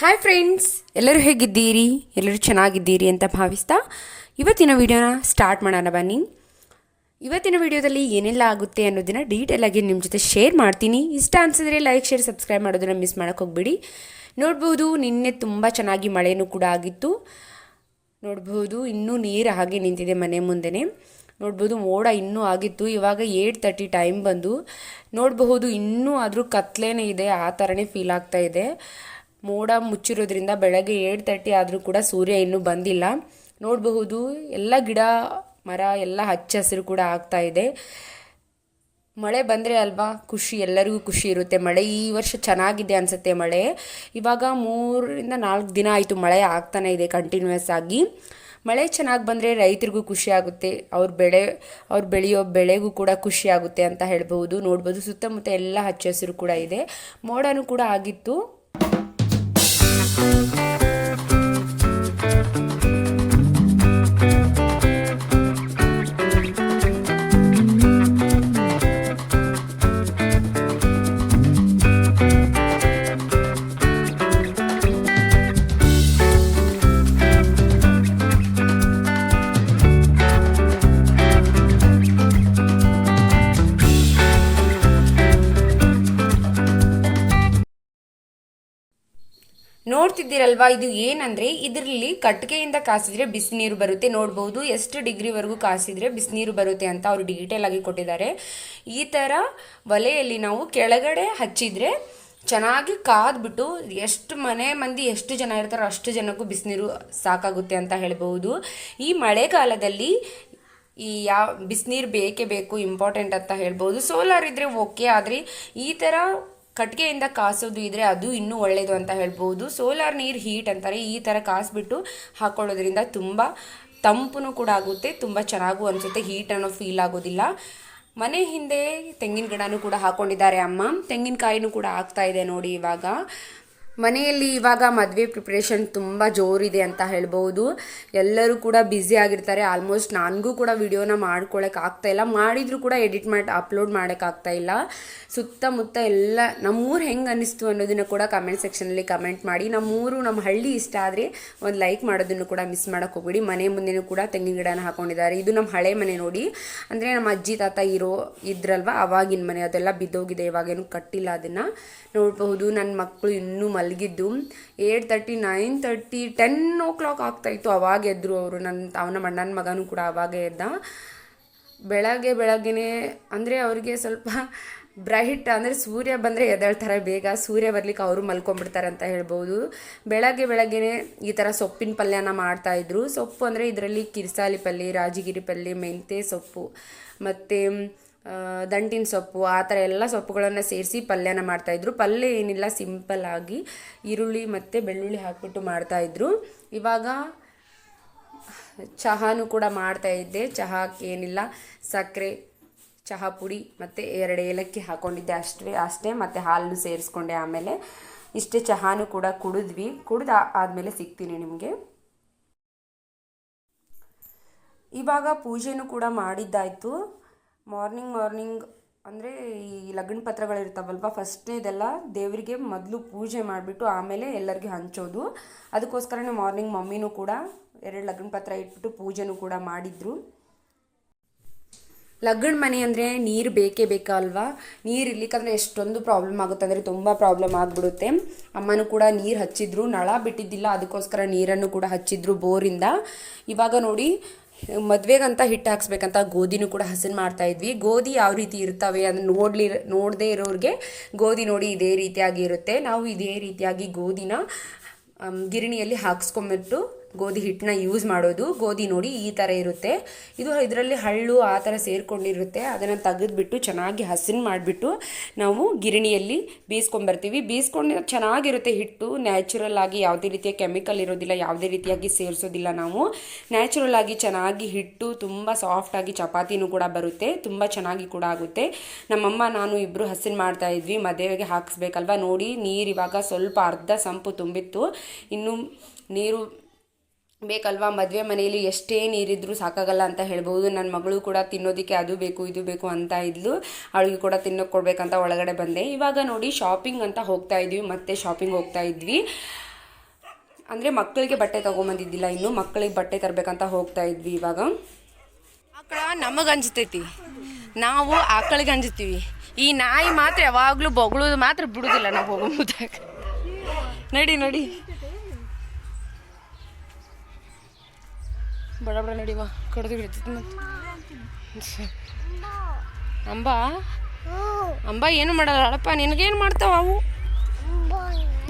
Hi friends, ಎಲ್ಲರೂ ಹೇಗಿದ್ದೀರಿ? ಎಲ್ಲರೂ ಚೆನ್ನಾಗಿದ್ದೀರಿ ಅಂತ ಭಾವಿಸ್ತಾ ಇವತ್ತಿನ ವಿಡಿಯೋನ ಸ್ಟಾರ್ಟ್ ಮಾಡೋಣ ಬನ್ನಿ. ಇವತ್ತಿನ ವಿಡಿಯೋದಲ್ಲಿ ಏನೆಲ್ಲ ಆಗುತ್ತೆ ಅನ್ನೋದನ್ನ ಡೀಟೇಲಾಗಿ ನಿಮ್ಮ ಜೊತೆ ಶೇರ್ ಮಾಡ್ತೀನಿ. ಇಷ್ಟ ಅನಿಸಿದ್ರೆ ಲೈಕ್, ಶೇರ್, ಸಬ್ಸ್ಕ್ರೈಬ್ ಮಾಡೋದನ್ನು ಮಿಸ್ ಮಾಡೋಕ್ಕೆ ಹೋಗ್ಬಿಡಿ. ನೋಡ್ಬೋದು, ನಿನ್ನೆ ತುಂಬ ಚೆನ್ನಾಗಿ ಮಳೆನೂ ಕೂಡ ಆಗಿತ್ತು. ನೋಡ್ಬೋದು, ಇನ್ನೂ ನೀರು ಹಾಗೆ ನಿಂತಿದೆ ಮನೆ ಮುಂದೆನೇ. ನೋಡ್ಬೋದು, ಮೋಡ ಇನ್ನೂ ಆಗಿತ್ತು. ಇವಾಗ 8:30 ಟೈಮ್ ಬಂದು ನೋಡಬಹುದು, ಇನ್ನೂ ಆದರೂ ಕತ್ಲೇನೇ ಇದೆ, ಆ ಥರನೇ ಫೀಲ್ ಆಗ್ತಾ ಇದೆ. ಮೋಡ ಮುಚ್ಚಿರೋದ್ರಿಂದ ಬೆಳಗ್ಗೆ 8:30 ಆದರೂ ಕೂಡ ಸೂರ್ಯ ಇನ್ನೂ ಬಂದಿಲ್ಲ. ನೋಡಬಹುದು, ಎಲ್ಲ ಗಿಡ ಮರ ಎಲ್ಲ ಹಚ್ಚ ಹಸಿರು ಕೂಡ ಆಗ್ತಾ ಇದೆ. ಮಳೆ ಬಂದರೆ ಅಲ್ವಾ ಖುಷಿ, ಎಲ್ಲರಿಗೂ ಖುಷಿ ಇರುತ್ತೆ. ಮಳೆ ಈ ವರ್ಷ ಚೆನ್ನಾಗಿದೆ ಅನಿಸುತ್ತೆ. ಮಳೆ ಇವಾಗ 3-4 ದಿನ ಆಯಿತು ಮಳೆ ಆಗ್ತಾನೆ ಇದೆ ಕಂಟಿನ್ಯೂಸ್ ಆಗಿ. ಮಳೆ ಚೆನ್ನಾಗಿ ಬಂದರೆ ರೈತರಿಗೂ ಖುಷಿ ಆಗುತ್ತೆ, ಅವ್ರು ಬೆಳೆಯೋ ಬೆಳೆಗೂ ಕೂಡ ಖುಷಿ ಆಗುತ್ತೆ ಅಂತ ಹೇಳ್ಬಹುದು. ನೋಡ್ಬೋದು, ಸುತ್ತಮುತ್ತ ಎಲ್ಲ ಹಚ್ಚ ಹಸಿರು ಕೂಡ ಇದೆ. ಮೋಡನೂ ಕೂಡ ಆಗಿತ್ತು. ನೋಡ್ತಿದ್ದೀರಲ್ವಾ, ಇದು ಏನಂದ್ರೆ ಇದರಲ್ಲಿ ಕಟ್ಟಿಗೆಯಿಂದ ಕಾಸಿದ್ರೆ ಬಿಸಿನೀರು ಬರುತ್ತೆ. ನೋಡ್ಬೋದು, ಎಷ್ಟು ಡಿಗ್ರಿವರೆಗೂ ಕಾಸಿದ್ರೆ ಬಿಸಿನೀರು ಬರುತ್ತೆ ಅಂತ ಅವರು ಡೀಟೇಲ್ ಆಗಿ ಕೊಟ್ಟಿದ್ದಾರೆ. ಈ ಥರ ಒಲೆಯಲ್ಲಿ ನಾವು ಕೆಳಗಡೆ ಹಚ್ಚಿದ್ರೆ ಚೆನ್ನಾಗಿ ಕಾದ್ಬಿಟ್ಟು ಎಷ್ಟು ಮಂದಿ ಎಷ್ಟು ಜನ ಇರ್ತಾರೋ ಅಷ್ಟು ಜನಕ್ಕೂ ಬಿಸಿನೀರು ಸಾಕಾಗುತ್ತೆ ಅಂತ ಹೇಳ್ಬಹುದು. ಈ ಮಳೆಗಾಲದಲ್ಲಿ ಬಿಸಿನೀರು ಬೇಕೇ ಬೇಕು, ಇಂಪಾರ್ಟೆಂಟ್ ಅಂತ ಹೇಳ್ಬೋದು. ಸೋಲಾರ್ ಇದ್ರೆ ಓಕೆ, ಆದರೆ ಈ ಥರ ಕಟ್ಟಿಗೆಯಿಂದ ಕಾಸೋದು ಇದ್ರೆ ಅದು ಇನ್ನೂ ಒಳ್ಳೆಯದು ಅಂತ ಹೇಳ್ಬೋದು. ಸೋಲಾರ್ ನೀರು ಹೀಟ್ ಅಂತಾರೆ. ಈ ಥರ ಕಾಸ್ಬಿಟ್ಟು ಹಾಕೊಳ್ಳೋದ್ರಿಂದ ತುಂಬ ತಂಪು ಕೂಡ ಆಗುತ್ತೆ, ತುಂಬ ಚೆನ್ನಾಗೂ ಅನಿಸುತ್ತೆ, ಹೀಟ್ ಅನ್ನೋ ಫೀಲ್ ಆಗೋದಿಲ್ಲ. ಮನೆ ಹಿಂದೆ ತೆಂಗಿನ ಗಿಡನೂ ಕೂಡ ಹಾಕೊಂಡಿದ್ದಾರೆ ಅಮ್ಮ. ತೆಂಗಿನಕಾಯಿನೂ ಕೂಡ ಆಗ್ತಾ ಇದೆ ನೋಡಿ. ಮನೆಯಲ್ಲಿ ಇವಾಗ ಮದುವೆ ಪ್ರಿಪ್ರೇಷನ್ ತುಂಬ ಜೋರಿದೆ ಅಂತ ಹೇಳ್ಬೋದು. ಎಲ್ಲರೂ ಕೂಡ ಬ್ಯುಸಿ ಆಗಿರ್ತಾರೆ. ಆಲ್ಮೋಸ್ಟ್ ನನಗೂ ಕೂಡ ವಿಡಿಯೋನ ಮಾಡ್ಕೊಳಕ್ಕೆ ಆಗ್ತಾಯಿಲ್ಲ, ಮಾಡಿದರೂ ಕೂಡ ಎಡಿಟ್ ಮಾಡಿ ಅಪ್ಲೋಡ್ ಮಾಡೋಕ್ಕಾಗ್ತಾ ಇಲ್ಲ. ಸುತ್ತಮುತ್ತ ಎಲ್ಲ ನಮ್ಮೂರು ಹೆಂಗೆ ಅನ್ನಿಸ್ತು ಅನ್ನೋದನ್ನು ಕೂಡ ಕಮೆಂಟ್ ಸೆಕ್ಷನಲ್ಲಿ ಕಮೆಂಟ್ ಮಾಡಿ. ನಮ್ಮ ಹಳ್ಳಿ ಇಷ್ಟ ಆದರೆ ಒಂದು ಲೈಕ್ ಮಾಡೋದನ್ನು ಕೂಡ ಮಿಸ್ ಮಾಡೋಕ್ಕೆ ಹೋಗ್ಬಿಡಿ. ಮನೆ ಮುಂದೆನೂ ಕೂಡ ತೆಂಗಿನ ಗಿಡನ ಹಾಕೊಂಡಿದ್ದಾರೆ. ಇದು ನಮ್ಮ ಹಳೆ ಮನೆ ನೋಡಿ, ಅಂದರೆ ನಮ್ಮ ಅಜ್ಜಿ ತಾತ ಇದ್ರಲ್ವ ಅವಾಗಿನ ಮನೆ, ಅದೆಲ್ಲ ಬಿದ್ದೋಗಿದೆ, ಇವಾಗೇನು ಕಟ್ಟಿಲ್ಲ. ಅದನ್ನು ನೋಡಬಹುದು. ನನ್ನ ಮಕ್ಕಳು ಇನ್ನೂ ಮಲಗಿದ್ದು 8:30, 9:30, 10 o'clock ಆಗ್ತಾಯಿತ್ತು. ಅವಾಗ ಎದ್ರು ಅವರು. ಅವನ ಅಣ್ಣನ ಮಗನೂ ಕೂಡ ಅವಾಗೇ ಎದ್ದ. ಬೆಳಗ್ಗೆನೇ ಅಂದರೆ ಅವರಿಗೆ ಸ್ವಲ್ಪ ಬ್ರೈಟ್, ಅಂದರೆ ಸೂರ್ಯ ಬಂದರೆ ಎದ್ದೇಳ್ತಾರೆ ಬೇಗ. ಸೂರ್ಯ ಬರ್ಲಿಕ್ಕೆ ಅವರು ಮಲ್ಕೊಂಡ್ಬಿಡ್ತಾರೆ ಅಂತ ಹೇಳ್ಬೋದು. ಬೆಳಗ್ಗೆನೇ ಈ ಥರ ಸೊಪ್ಪಿನ ಪಲ್ಯನ ಮಾಡ್ತಾಯಿದ್ರು. ಸೊಪ್ಪು ಅಂದರೆ ಇದರಲ್ಲಿ ಕಿರ್ಸಾಲಿ ಪಲ್ಯ, ರಾಜಗಿರಿ ಪಲ್ಯ, ಮೆಂತ್ಯ ಸೊಪ್ಪು ಮತ್ತು ದಂಟಿನ ಸೊಪ್ಪು, ಆ ಥರ ಎಲ್ಲ ಸೊಪ್ಪುಗಳನ್ನು ಸೇರಿಸಿ ಪಲ್ಯನ ಮಾಡ್ತಾಯಿದ್ರು. ಪಲ್ಯ ಏನಿಲ್ಲ, ಸಿಂಪಲ್ ಆಗಿ ಈರುಳ್ಳಿ ಮತ್ತು ಬೆಳ್ಳುಳ್ಳಿ ಹಾಕ್ಬಿಟ್ಟು ಮಾಡ್ತಾಯಿದ್ರು. ಇವಾಗ ಚಹಾನು ಕೂಡ ಮಾಡ್ತಾಯಿದ್ದೆ. ಚಹಾಕ್ಕೆ ಏನಿಲ್ಲ, ಸಕ್ಕರೆ, ಚಹಾ ಪುಡಿ ಮತ್ತು 2 ಏಲಕ್ಕಿ ಹಾಕ್ಕೊಂಡಿದ್ದೆ ಅಷ್ಟೇ. ಮತ್ತು ಹಾಲನ್ನು ಸೇರಿಸ್ಕೊಂಡೆ. ಆಮೇಲೆ ಇಷ್ಟೇ, ಚಹಾನು ಕೂಡ ಕುಡಿದು ಆದಮೇಲೆ ಸಿಗ್ತೀನಿ ನಿಮಗೆ. ಇವಾಗ ಪೂಜೆನೂ ಕೂಡ ಮಾಡಿದ್ದಾಯಿತು. ಮಾರ್ನಿಂಗ್ ಅಂದರೆ ಈ ಲಗ್ನ ಪತ್ರಗಳಿರ್ತಾವಲ್ವ, ಫಸ್ಟ್ನೇದೆಲ್ಲ ದೇವರಿಗೆ ಮೊದಲು ಪೂಜೆ ಮಾಡಿಬಿಟ್ಟು ಆಮೇಲೆ ಎಲ್ಲರಿಗೂ ಹಂಚೋದು. ಅದಕ್ಕೋಸ್ಕರನೇ ಮಾರ್ನಿಂಗ್ ಮಮ್ಮಿನೂ ಕೂಡ 2 ಲಗ್ನ ಪತ್ರ ಇಟ್ಬಿಟ್ಟು ಪೂಜೆನೂ ಕೂಡ ಮಾಡಿದ್ರು. ಲಗ್ನ ಮನೆ ಅಂದರೆ ನೀರು ಬೇಕೇ ಬೇಕಲ್ವಾ? ನೀರು ಇರ್ಲಿಕ್ಕಂದ್ರೆ ಎಷ್ಟೊಂದು ಪ್ರಾಬ್ಲಮ್ ಆಗುತ್ತೆ, ಅಂದರೆ ತುಂಬ ಪ್ರಾಬ್ಲಮ್ ಆಗಿಬಿಡುತ್ತೆ. ಅಮ್ಮನೂ ಕೂಡ ನೀರು ಹಚ್ಚಿದ್ರು, ನಳ ಬಿಟ್ಟಿದ್ದಿಲ್ಲ, ಅದಕ್ಕೋಸ್ಕರ ನೀರನ್ನು ಕೂಡ ಹಚ್ಚಿದ್ರು ಬೋರಿಂದ. ಇವಾಗ ನೋಡಿ, ಮದುವೆಗಂತ ಹಿಟ್ಟು ಹಾಕ್ಸ್ಬೇಕಂತ ಗೋಧಿನೂ ಕೂಡ ಹಸನ್ ಮಾಡ್ತಾಯಿದ್ವಿ. ಗೋಧಿ ಯಾವ ರೀತಿ ಇರ್ತವೆ ಅದನ್ನು ನೋಡದೇ ಇರೋರಿಗೆ ಗೋಧಿ ನೋಡಿ ಇದೇ ರೀತಿಯಾಗಿ ಇರುತ್ತೆ. ನಾವು ಇದೇ ರೀತಿಯಾಗಿ ಗೋಧಿನ ಗಿರಣಿಯಲ್ಲಿ ಹಾಕ್ಸ್ಕೊಂಬಿಟ್ಟು ಗೋಧಿ ಹಿಟ್ಟನ್ನ ಯೂಸ್ ಮಾಡೋದು. ಗೋಧಿ ನೋಡಿ ಈ ಥರ ಇರುತ್ತೆ. ಇದರಲ್ಲಿ ಹಳ್ಳು ಆ ಥರ ಸೇರಿಕೊಂಡಿರುತ್ತೆ. ಅದನ್ನು ತೆಗೆದುಬಿಟ್ಟು ಚೆನ್ನಾಗಿ ಹಸನ್ ಮಾಡಿಬಿಟ್ಟು ನಾವು ಗಿರಣಿಯಲ್ಲಿ ಬೇಯಿಸ್ಕೊಂಬರ್ತೀವಿ. ಬೇಯಿಸ್ಕೊಂಡು ಚೆನ್ನಾಗಿರುತ್ತೆ ಹಿಟ್ಟು. ನ್ಯಾಚುರಲ್ ಆಗಿ ಯಾವುದೇ ರೀತಿಯ ಕೆಮಿಕಲ್ ಇರೋದಿಲ್ಲ, ಯಾವುದೇ ರೀತಿಯಾಗಿ ಸೇರಿಸೋದಿಲ್ಲ. ನಾವು ನ್ಯಾಚುರಲ್ ಆಗಿ ಚೆನ್ನಾಗಿ ಹಿಟ್ಟು ತುಂಬ ಸಾಫ್ಟಾಗಿ ಚಪಾತಿನೂ ಕೂಡ ಬರುತ್ತೆ, ತುಂಬ ಚೆನ್ನಾಗಿ ಕೂಡ ಆಗುತ್ತೆ. ನಮ್ಮಮ್ಮ ನಾನು ಇಬ್ಬರು ಹಸನ್ ಮಾಡ್ತಾಯಿದ್ವಿ. ಮದುವೆಗೆ ಹಾಕಿಸ್ಬೇಕಲ್ವ. ನೋಡಿ, ನೀರು ಇವಾಗ ಸ್ವಲ್ಪ ಅರ್ಧ ಸಂಪು ತುಂಬಿತ್ತು, ಇನ್ನು ನೀರು ಬೇಕಲ್ವಾ. ಮದುವೆ ಮನೆಯಲ್ಲಿ ಎಷ್ಟೇ ನೀರಿದ್ರೂ ಸಾಕಾಗಲ್ಲ ಅಂತ ಹೇಳ್ಬೋದು. ನನ್ನ ಮಗಳು ಕೂಡ ತಿನ್ನೋದಕ್ಕೆ ಅದು ಬೇಕು ಇದು ಬೇಕು ಅಂತ ಇದ್ಲು. ಅವಳಿಗೆ ಕೂಡ ತಿನ್ನೋಕೆ ಕೊಡಬೇಕಂತ ಒಳಗಡೆ ಬಂದೆ. ಇವಾಗ ನೋಡಿ, ಶಾಪಿಂಗ್ ಅಂತ ಹೋಗ್ತಾ ಇದ್ವಿ, ಮತ್ತೆ ಶಾಪಿಂಗ್ ಹೋಗ್ತಾ ಇದ್ವಿ. ಅಂದರೆ ಮಕ್ಕಳಿಗೆ ಬಟ್ಟೆ ತೊಗೊಂಬಂದಿದ್ದಿಲ್ಲ, ಇನ್ನು ಮಕ್ಕಳಿಗೆ ಬಟ್ಟೆ ತರಬೇಕಂತ ಹೋಗ್ತಾ ಇದ್ವಿ. ಇವಾಗ ಆಕಳ ನಮಗೆ ಅಂಜ್ತೈತಿ, ನಾವು ಆಕಳಿಗೆ ಅಂಜ್ತೀವಿ. ಈ ನಾಯಿ ಮಾತ್ರ ಯಾವಾಗಲೂ ಬೊಗಳೋದು ಮಾತ್ರ ಬಿಡುದಿಲ್ಲ ನಾವು ಹೋಗೋದಾಗ. ನಡಿ ನಡಿ ಬಡ ಬಡ ನಡಿವಾ, ಕಡ್ದು ಬಿಡ್ತೈತಿ. ಮತ್ತು ಅಂಬ ಏನು ಮಾಡಲ್ಲ ಅಳಪ್ಪ, ನಿನಗೇನು ಮಾಡ್ತಾವ ಅವು?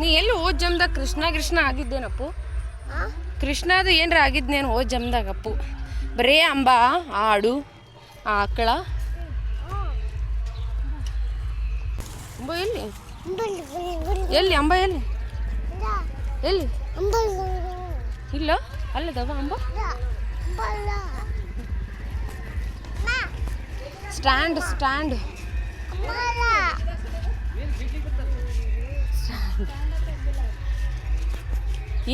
ನೀ ಎಲ್ಲಿ ಓದ್ ಜಮ್ದಾಗ ಕೃಷ್ಣ ಆಗಿದ್ದೇನಪ್ಪು? ಕೃಷ್ಣದು ಏನರ ಆಗಿದ್ನೇನು ಓದ್ ಜಮ್ದಾಗ ಅಪ್ಪು? ಬರೇ ಅಂಬ, ಆಡು, ಆಕಳ. ಅಂಬ ಎಲ್ಲಿ ಎಲ್ಲಿ ಅಂಬ ಎಲ್ಲಿ ಎಲ್ಲಿ ಇಲ್ಲ ಅಲ್ಲದವ ಅಂಬ. ಸ್ಟ್ಯಾಂಡ್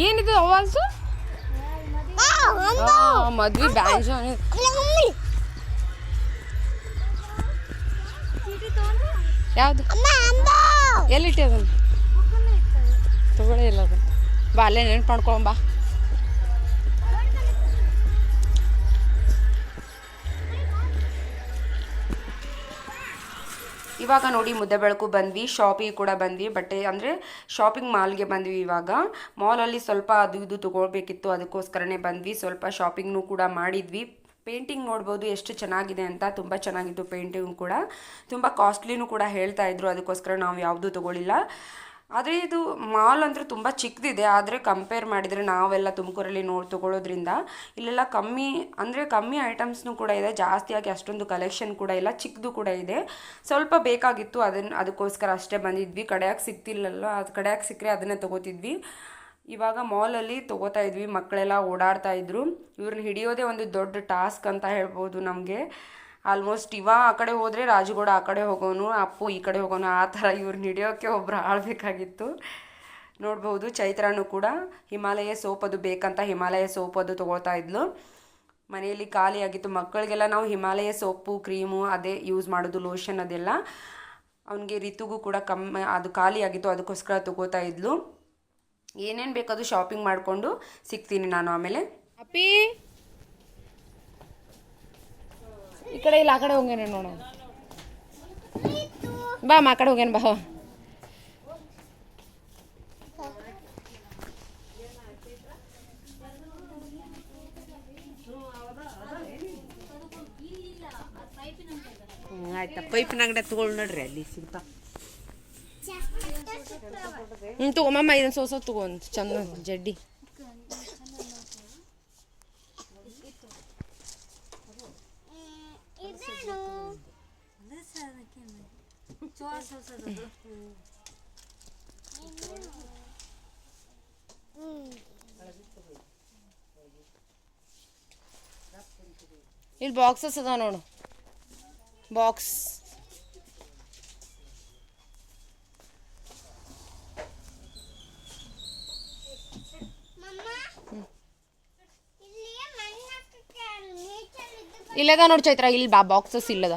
ಏನಿದು ಅವಾಜು? ಮದ್ವಿ ಬ್ಯಾಂಜ್ ಯಾವ್ದು? ಎಲ್ಲಿಟ್ಟಿ ಅದನ್ನು? ತಗೊಳ್ಳೇ ಇಲ್ಲ ಅದು. ಬಾ ಅಲ್ಲೇ ನೆನ್ಪು ಮಾಡ್ಕೊಂಬಾ. ಇವಾಗ ನೋಡಿ ಮುದ್ದೆ ಬೆಳಕು ಬಂದ್ವಿ, ಶಾಪಿಗೆ ಕೂಡ ಬಂದ್ವಿ. ಬಟ್ಟೆ ಅಂದರೆ ಶಾಪಿಂಗ್ ಮಾಲ್ಗೆ ಬಂದ್ವಿ. ಇವಾಗ ಮಾಲಲ್ಲಿ ಸ್ವಲ್ಪ ಅದು ಇದು ತೊಗೊಳ್ಬೇಕಿತ್ತು, ಅದಕ್ಕೋಸ್ಕರನೇ ಬಂದ್ವಿ. ಸ್ವಲ್ಪ ಶಾಪಿಂಗ್ನೂ ಕೂಡ ಮಾಡಿದ್ವಿ. ಪೇಂಟಿಂಗ್ ನೋಡ್ಬೋದು ಎಷ್ಟು ಚೆನ್ನಾಗಿದೆ ಅಂತ, ತುಂಬ ಚೆನ್ನಾಗಿತ್ತು ಪೇಂಟಿಂಗ್ ಕೂಡ. ತುಂಬ ಕಾಸ್ಟ್ಲಿನೂ ಕೂಡ ಹೇಳ್ತಾ ಇದ್ರು, ಅದಕ್ಕೋಸ್ಕರ ನಾವು ಯಾವುದೂ ತೊಗೊಳ್ಳಿಲ್ಲ. ಆದರೆ ಇದು ಮಾಲ್ ಅಂದರೆ ತುಂಬ ಚಿಕ್ಕದಿದೆ, ಆದರೆ ಕಂಪೇರ್ ಮಾಡಿದರೆ ನಾವೆಲ್ಲ ತುಮಕೂರಲ್ಲಿ ತೊಗೊಳೋದ್ರಿಂದ ಇಲ್ಲೆಲ್ಲ ಕಮ್ಮಿ ಐಟಮ್ಸ್ನೂ ಕೂಡ ಇದೆ. ಜಾಸ್ತಿಯಾಗಿ ಅಷ್ಟೊಂದು ಕಲೆಕ್ಷನ್ ಕೂಡ ಇಲ್ಲ, ಚಿಕ್ಕದು ಕೂಡ ಇದೆ. ಸ್ವಲ್ಪ ಬೇಕಾಗಿತ್ತು, ಅದಕ್ಕೋಸ್ಕರ ಅಷ್ಟೇ ಬಂದಿದ್ವಿ. ಕಡೆಯಾಗಿ ಸಿಕ್ತಿಲ್ಲಲ್ಲ, ಅದು ಕಡೆಯಾಗಿ ಸಿಕ್ಕರೆ ಅದನ್ನೇ ತೊಗೋತಿದ್ವಿ. ಇವಾಗ ಮಾಲಲ್ಲಿ ತೊಗೋತಾ ಇದ್ವಿ. ಮಕ್ಕಳೆಲ್ಲ ಓಡಾಡ್ತಾ ಇದ್ರು. ಇವ್ರನ್ನ ಹಿಡಿಯೋದೇ ಒಂದು ದೊಡ್ಡ ಟಾಸ್ಕ್ ಅಂತ ಹೇಳ್ಬೋದು ನಮಗೆ. ಆಲ್ಮೋಸ್ಟ್ ಆ ಕಡೆ ಹೋದರೆ ರಾಜುಗೌಡ ಆ ಕಡೆ ಹೋಗೋನು, ಅಪ್ಪು ಈ ಕಡೆ ಹೋಗೋನು, ಆ ಥರ ಇವ್ರನ್ನ ಹಿಡಿಯೋಕ್ಕೆ ಒಬ್ಬರು ಆಳಬೇಕಾಗಿತ್ತು. ನೋಡ್ಬೋದು ಚೈತ್ರಾನು ಕೂಡ ಹಿಮಾಲಯ ಸೋಪ್ ಅದು ಬೇಕಂತ ಹಿಮಾಲಯ ಸೋಪ್ ಅದು ತೊಗೊಳ್ತಾ ಇದ್ಲು. ಮನೆಯಲ್ಲಿ ಖಾಲಿಯಾಗಿತ್ತು. ಮಕ್ಕಳಿಗೆಲ್ಲ ನಾವು ಹಿಮಾಲಯ ಸೋಪು, ಕ್ರೀಮು ಅದೇ ಯೂಸ್ ಮಾಡೋದು, ಲೋಷನ್ ಅದೆಲ್ಲ. ಅವನಿಗೆ ರಿತುಗೂ ಕೂಡ ಅದು ಖಾಲಿಯಾಗಿತ್ತು, ಅದಕ್ಕೋಸ್ಕರ ತೊಗೋತಾ ಇದ್ಲು. ಏನೇನು ಬೇಕದು ಶಾಪಿಂಗ್ ಮಾಡಿಕೊಂಡು ಸಿಗ್ತೀನಿ ನಾನು ಆಮೇಲೆ. ಅಪ್ಪಿ ಈ ಕಡೆ ಇಲ್ಲ, ಆ ಕಡೆ ಹೋಗ್ಯಾನೆ ನೋಡು. ಬಾ ಆ ಕಡೆ ಹೋಗ್ಯಾನ, ಬಾ. ಆಯ್ತಾ, ಪೈಪಿನ ಅಂಗಡಿ ತಗೊಳ್ ನೋಡ್ರಿ, ಅಲ್ಲಿ ಸಿಗ್ತಾ. ತಗೊಮ್ಮ, ಇದನ್ನು ಸೋಸ ತಗೊಂಡು ಚಂದ ಜಡ್ಡಿ. ಇಲ್ಲಿ ಬಾಕ್ಸಸ್ ಅದ ನೋಡು, ಬಾಕ್ಸ್. ಇಲ್ಲದ ನೋಡಿ ಚೈತ್ರ, ಇಲ್ಲಿ ಬಾ, ಬಾಕ್ಸಸ್ ಇಲ್ಲದ.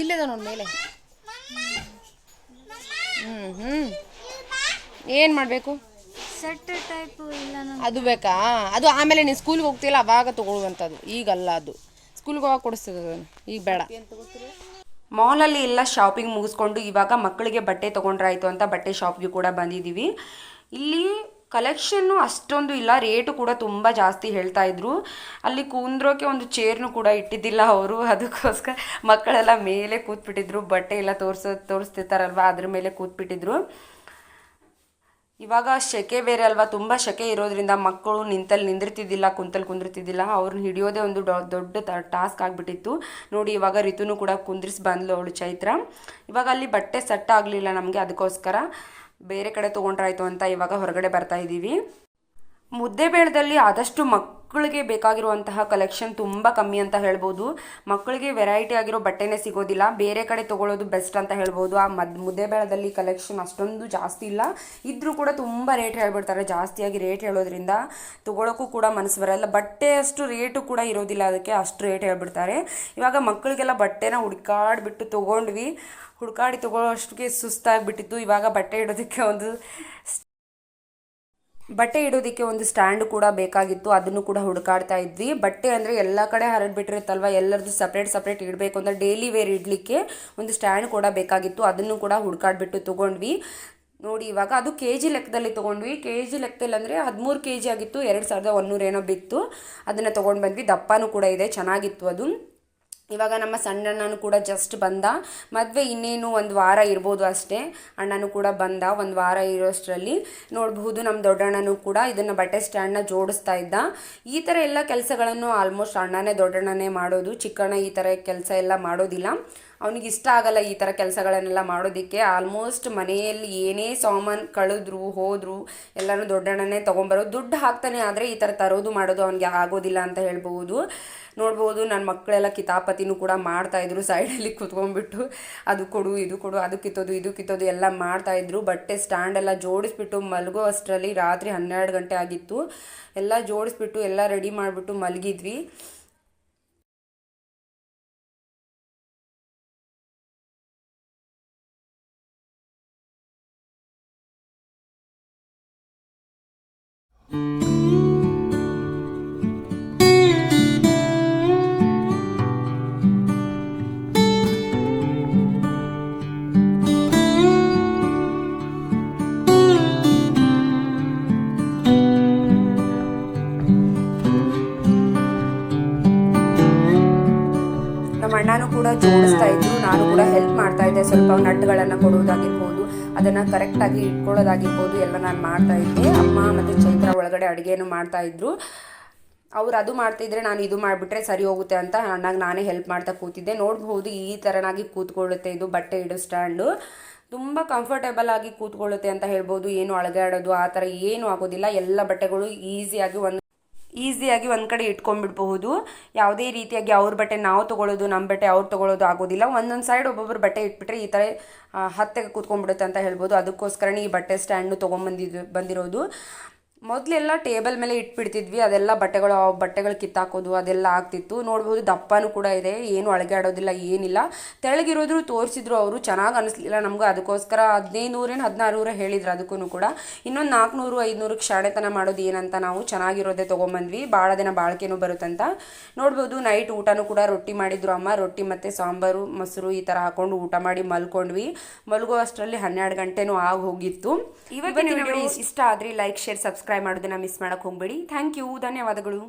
ಇಲ್ಲದ ನೋಡಿ ಮೇಲೆ. ಏನು ಮಾಡಬೇಕು? ಸೆಟ್ ಟೈಪ್ ಇಲ್ಲ, ಅದು ಬೇಕಾ? ಅದು ಆಮೇಲೆ ನೀನು ಸ್ಕೂಲ್ಗೆ ಹೋಗ್ತೀಯಲ್ಲ ಅವಾಗ ತೊಗೊಳ್ಳುವಂಥದ್ದು, ಈಗಲ್ಲ. ಅದು ಸ್ಕೂಲ್ಗೆ ಹೋಗಾಗ ಕೊಡಿಸ್ತದೆ, ಅದನ್ನು ಈಗ ಬೇಡ. ಮಾಲಲ್ಲಿ ಎಲ್ಲ ಶಾಪಿಂಗ್ ಮುಗಿಸ್ಕೊಂಡು ಇವಾಗ ಮಕ್ಕಳಿಗೆ ಬಟ್ಟೆ ತೊಗೊಂಡ್ರಾಯ್ತು ಅಂತ ಬಟ್ಟೆ ಶಾಪ್ಗೆ ಕೂಡ ಬಂದಿದ್ದೀವಿ. ಇಲ್ಲಿ ಕಲೆಕ್ಷನ್ನು ಅಷ್ಟೊಂದು ಇಲ್ಲ, ರೇಟು ಕೂಡ ತುಂಬ ಜಾಸ್ತಿ ಹೇಳ್ತಾ ಇದ್ರು. ಅಲ್ಲಿ ಕೂಂದ್ರೋಕೆ ಒಂದು ಚೇರ್ನು ಕೂಡ ಇಟ್ಟಿದ್ದಿಲ್ಲ ಅವರು, ಅದಕ್ಕೋಸ್ಕರ ಮಕ್ಕಳೆಲ್ಲ ಮೇಲೆ ಕೂತ್ಬಿಟ್ಟಿದ್ರು. ಬಟ್ಟೆ ಎಲ್ಲ ತೋರಿಸ್ತಿರ್ತಾರಲ್ವ, ಅದ್ರ ಮೇಲೆ ಕೂತ್ಬಿಟ್ಟಿದ್ರು. ಇವಾಗ ಸೆಕೆ ಬೇರೆ ಅಲ್ವಾ, ತುಂಬ ಸೆಕೆ ಇರೋದ್ರಿಂದ ಮಕ್ಕಳು ನಿಂದಿರ್ತಿದ್ದಿಲ್ಲ, ಕುಂದಿರ್ತಿದ್ದಿಲ್ಲ. ಅವ್ರನ್ನ ಹಿಡಿಯೋದೇ ಒಂದು ದೊಡ್ಡ ಟಾಸ್ಕ್ ಆಗಿಬಿಟ್ಟಿತ್ತು. ನೋಡಿ ಇವಾಗ ರಿತುನು ಕೂಡ ಕುಂದ್ರಿಸಿ ಬಂದ್ಲು ಅವಳು ಚೈತ್ರ. ಇವಾಗ ಅಲ್ಲಿ ಬಟ್ಟೆ ಸೆಟ್ ಆಗಲಿಲ್ಲ ನಮಗೆ, ಅದಕ್ಕೋಸ್ಕರ ಬೇರೆ ಕಡೆ ತೊಗೊಂಡ್ರಾಯ್ತು ಅಂತ ಇವಾಗ ಹೊರಗಡೆ ಬರ್ತಾ ಇದ್ದೀವಿ. ಮುದ್ದೆಬೇಳದಲ್ಲಿ ಆದಷ್ಟು ಮಕ್ಕಳಿಗೆ ಬೇಕಾಗಿರುವಂತಹ ಕಲೆಕ್ಷನ್ ತುಂಬ ಕಮ್ಮಿ ಅಂತ ಹೇಳ್ಬೋದು. ಮಕ್ಕಳಿಗೆ ವೆರೈಟಿ ಆಗಿರೋ ಬಟ್ಟೆನೇ ಸಿಗೋದಿಲ್ಲ, ಬೇರೆ ಕಡೆ ತೊಗೊಳ್ಳೋದು ಬೆಸ್ಟ್ ಅಂತ ಹೇಳ್ಬೋದು. ಆ ಮುದ್ದೆಬೇಳದಲ್ಲಿ ಕಲೆಕ್ಷನ್ ಅಷ್ಟೊಂದು ಜಾಸ್ತಿ ಇಲ್ಲ, ಇದ್ರೂ ಕೂಡ ತುಂಬ ರೇಟ್ ಹೇಳ್ಬಿಡ್ತಾರೆ. ಜಾಸ್ತಿಯಾಗಿ ರೇಟ್ ಹೇಳೋದ್ರಿಂದ ತೊಗೊಳೋಕ್ಕೂ ಕೂಡ ಮನಸ್ಸು ಬರಲ್ಲ. ಬಟ್ಟೆ ಅಷ್ಟು ರೇಟು ಕೂಡ ಇರೋದಿಲ್ಲ, ಅದಕ್ಕೆ ಅಷ್ಟು ರೇಟ್ ಹೇಳ್ಬಿಡ್ತಾರೆ. ಇವಾಗ ಮಕ್ಕಳಿಗೆಲ್ಲ ಬಟ್ಟೆನ ಹುಡ್ಕಾಡ್ಬಿಟ್ಟು ತೊಗೊಂಡ್ವಿ, ಹುಡ್ಕಾಡಿ ತೊಗೊಳ್ಳೋ ಅಷ್ಟಿಗೆ ಸುಸ್ತಾಗಿಬಿಟ್ಟಿತ್ತು. ಇವಾಗ ಬಟ್ಟೆ ಇಡೋದಕ್ಕೆ ಒಂದು ಸ್ಟ್ಯಾಂಡ್ ಕೂಡ ಬೇಕಾಗಿತ್ತು, ಅದನ್ನು ಕೂಡ ಹುಡುಕಾಡ್ತಾ ಇದ್ವಿ. ಬಟ್ಟೆ ಅಂದರೆ ಎಲ್ಲ ಕಡೆ ಹರಡ್ಬಿಟ್ಟಿರುತ್ತಲ್ವ, ಎಲ್ಲರದ್ದು ಸಪ್ರೇಟ್ ಇಡಬೇಕು ಅಂತ ಡೈಲಿ ವೇರ್ ಇಡಲಿಕ್ಕೆ ಒಂದು ಸ್ಟ್ಯಾಂಡ್ ಕೂಡ ಬೇಕಾಗಿತ್ತು, ಅದನ್ನು ಕೂಡ ಹುಡುಕಾಡ್ಬಿಟ್ಟು ತೊಗೊಂಡ್ವಿ. ನೋಡಿ ಇವಾಗ ಅದು ಕೆ ಜಿ ಲೆಕ್ಕದಲ್ಲಿ ತೊಗೊಂಡ್ವಿ. ಕೆ ಜಿ ಲೆಕ್ಕದಲ್ಲಿ ಅಂದರೆ 13 kg ಆಗಿತ್ತು, 2100 ಏನೋ ಬಿತ್ತು. ಅದನ್ನು ತೊಗೊಂಡು ಬಂದ್ವಿ. ದಪ್ಪನೂ ಕೂಡ ಇದೆ, ಚೆನ್ನಾಗಿತ್ತು ಅದು. ಇವಾಗ ನಮ್ಮ ಸಣ್ಣಣ್ಣನೂ ಕೂಡ ಜಸ್ಟ್ ಬಂದ. ಮದುವೆ ಇನ್ನೇನು ಒಂದು ವಾರ ಇರ್ಬೋದು ಅಷ್ಟೇ, ಅಣ್ಣನೂ ಕೂಡ ಬಂದ. ಒಂದು ವಾರ ಇರೋಷ್ಟರಲ್ಲಿ ನೋಡಬಹುದು ನಮ್ಮ ದೊಡ್ಡಣ್ಣನೂ ಕೂಡ ಇದನ್ನು ಬಟ್ಟೆ ಸ್ಟ್ಯಾಂಡ್ನ ಜೋಡಿಸ್ತಾ ಇದ್ದ. ಈ ಥರ ಎಲ್ಲ ಕೆಲಸಗಳನ್ನು ಆಲ್ಮೋಸ್ಟ್ ದೊಡ್ಡಣ್ಣನೇ ಮಾಡೋದು. ಚಿಕ್ಕಣ್ಣ ಈ ಥರ ಕೆಲಸ ಎಲ್ಲ ಮಾಡೋದಿಲ್ಲ, ಅವನಿಗೆ ಇಷ್ಟ ಆಗಲ್ಲ ಈ ಥರ ಕೆಲಸಗಳನ್ನೆಲ್ಲ ಮಾಡೋದಕ್ಕೆ. ಆಲ್ಮೋಸ್ಟ್ ಮನೆಯಲ್ಲಿ ಏನೇ ಸಾಮಾನು ಕಳೆದ್ರು ಹೋದ್ರು ಎಲ್ಲನೂ ದೊಡ್ಡಣ್ಣನೇ ತೊಗೊಂಬರೋದು. ದುಡ್ಡು ಹಾಕ್ತಾನೆ, ಆದರೆ ಈ ಥರ ತರೋದು ಮಾಡೋದು ಅವನಿಗೆ ಆಗೋದಿಲ್ಲ ಅಂತ ಹೇಳ್ಬೋದು. ನೋಡ್ಬೋದು ನನ್ನ ಮಕ್ಕಳೆಲ್ಲ ಕಿತಾಪತಿನೂ ಕೂಡ ಮಾಡ್ತಾಯಿದ್ರು, ಸೈಡಲ್ಲಿ ಕುತ್ಕೊಂಡ್ಬಿಟ್ಟು ಅದು ಕೊಡು ಇದು ಕೊಡು, ಅದು ಕಿತ್ತೋದು ಇದು ಕಿತ್ತೋದು ಎಲ್ಲ ಮಾಡ್ತಾಯಿದ್ರು. ಬಟ್ಟೆ ಸ್ಟ್ಯಾಂಡೆಲ್ಲ ಜೋಡಿಸ್ಬಿಟ್ಟು ಮಲಗೋ ಅಷ್ಟರಲ್ಲಿ ರಾತ್ರಿ 12 ಗಂಟೆ ಆಗಿತ್ತು. ಎಲ್ಲ ಜೋಡಿಸ್ಬಿಟ್ಟು ಎಲ್ಲ ರೆಡಿ ಮಾಡಿಬಿಟ್ಟು ಮಲಗಿದ್ವಿ. ನಮ್ಮ ಅಣ್ಣನೂ ಕೂಡ ಜೋಡಿಸ್ತಾ ಇದ್ರು, ನಾನು ಕೂಡ ಹೆಲ್ಪ್ ಮಾಡ್ತಾ ಇದ್ದೆ. ಸ್ವಲ್ಪ ನಟ್ಗಳನ್ನು ಕೊಡೋದಾಗಿರ್ಬೋದು, ಅದನ್ನು ಕರೆಕ್ಟಾಗಿ ಇಟ್ಕೊಳ್ಳೋದಾಗಿರ್ಬೋದು ಎಲ್ಲ ನಾನು ಮಾಡ್ತಾ ಇದ್ದೆ. ಅಮ್ಮ ಮತ್ತು ಚೈತ್ರ ಒಳಗಡೆ ಅಡುಗೆನೂ ಮಾಡ್ತಾಯಿದ್ರು. ಅವ್ರು ಅದು ಮಾಡ್ತಿದ್ರೆ ನಾನು ಇದು ಮಾಡಿಬಿಟ್ರೆ ಸರಿ ಹೋಗುತ್ತೆ ಅಂತ ಅಣ್ಣಗೆ ನಾನೇ ಹೆಲ್ಪ್ ಮಾಡ್ತಾ ಕೂತಿದ್ದೆ. ನೋಡ್ಬೋದು ಈ ಥರನಾಗಿ ಕೂತ್ಕೊಳ್ಳುತ್ತೆ ಇದು ಬಟ್ಟೆ ಇಡೋ ಸ್ಟ್ಯಾಂಡು. ತುಂಬ ಕಂಫರ್ಟೇಬಲ್ ಆಗಿ ಕೂತ್ಕೊಳ್ಳುತ್ತೆ ಅಂತ ಹೇಳ್ಬೋದು. ಏನು ಅಳಗಾಡೋದು ಆ ಥರ ಏನೂ ಆಗೋದಿಲ್ಲ. ಎಲ್ಲ ಬಟ್ಟೆಗಳು ಈಸಿಯಾಗಿ ಒಂದು ಕಡೆ ಇಟ್ಕೊಂಡ್ಬಿಡ್ಬಹುದು. ಯಾವುದೇ ರೀತಿಯಾಗಿ ಅವ್ರ ಬಟ್ಟೆ ನಾವು ತೊಗೊಳ್ಳೋದು, ನಮ್ಮ ಬಟ್ಟೆ ಅವ್ರು ತೊಗೊಳ್ಳೋದು ಆಗೋದಿಲ್ಲ. ಒಂದೊಂದು ಸೈಡ್ ಒಬ್ಬೊಬ್ಬರು ಬಟ್ಟೆ ಇಟ್ಬಿಟ್ರೆ ಈ ಥರ ಹತ್ತೆಗೆ ಕೂತ್ಕೊಂಡ್ಬಿಡುತ್ತೆ ಅಂತ ಹೇಳ್ಬೋದು. ಅದಕ್ಕೋಸ್ಕರನೇ ಈ ಬಟ್ಟೆ ಸ್ಟ್ಯಾಂಡು ಬಂದಿರೋದು. ಮೊದಲೆಲ್ಲ ಟೇಬಲ್ ಮೇಲೆ ಇಟ್ಬಿಡ್ತಿದ್ವಿ, ಅದೆಲ್ಲ ಬಟ್ಟೆಗಳು ಕಿತ್ತಾಕೋದು ಅದೆಲ್ಲ ಆಗ್ತಿತ್ತು. ನೋಡ್ಬೋದು ದಪ್ಪನೂ ಕೂಡ ಇದೆ, ಏನು ಅಳಗಾಡೋದಿಲ್ಲ ಏನಿಲ್ಲ. ತೆಳಗಿರೋದ್ರು ತೋರಿಸಿದ್ರು ಅವರು, ಚೆನ್ನಾಗಿ ಅನಿಸ್ಲಿಲ್ಲ ನಮಗೂ. ಅದಕ್ಕೋಸ್ಕರ 1500 ಹೇಳಿದ್ರು. ಅದಕ್ಕೂ ಕೂಡ ಇನ್ನೊಂದು 400-500 ಶಾಣೆತನ ಮಾಡೋದು ಏನಂತ ನಾವು ಚೆನ್ನಾಗಿರೋದೇ ತೊಗೊಂಬಂದ್ವಿ, ಭಾಳ ದಿನ ಬಾಳಿಕೆನೂ ಬರುತ್ತಂತ. ನೋಡ್ಬೋದು ನೈಟ್ ಊಟನೂ ಕೂಡ ರೊಟ್ಟಿ ಮಾಡಿದ್ರು ಅಮ್ಮ. ರೊಟ್ಟಿ ಮತ್ತು ಸಾಂಬಾರು ಮೊಸರು ಈ ಥರ ಹಾಕೊಂಡು ಊಟ ಮಾಡಿ ಮಲ್ಕೊಂಡ್ವಿ. ಮಲ್ಗೋ ಅಷ್ಟರಲ್ಲಿ 12 ಗಂಟೆನೂ ಆಗಿ ಹೋಗಿತ್ತು. ಇವತ್ತಿನ ವಿಡಿಯೋ ಇಷ್ಟ ಆದರೆ ಲೈಕ್, ಶೇರ್, ಸಬ್ಸ್ಕ್ರೈಬ್ ಮಾಡೋದನ್ನ ಮಿಸ್ ಮಾಡೋಕ್ಕೆ ಹೋಗಬೇಡಿ. ಥ್ಯಾಂಕ್ ಯು, ಧನ್ಯವಾದಗಳು.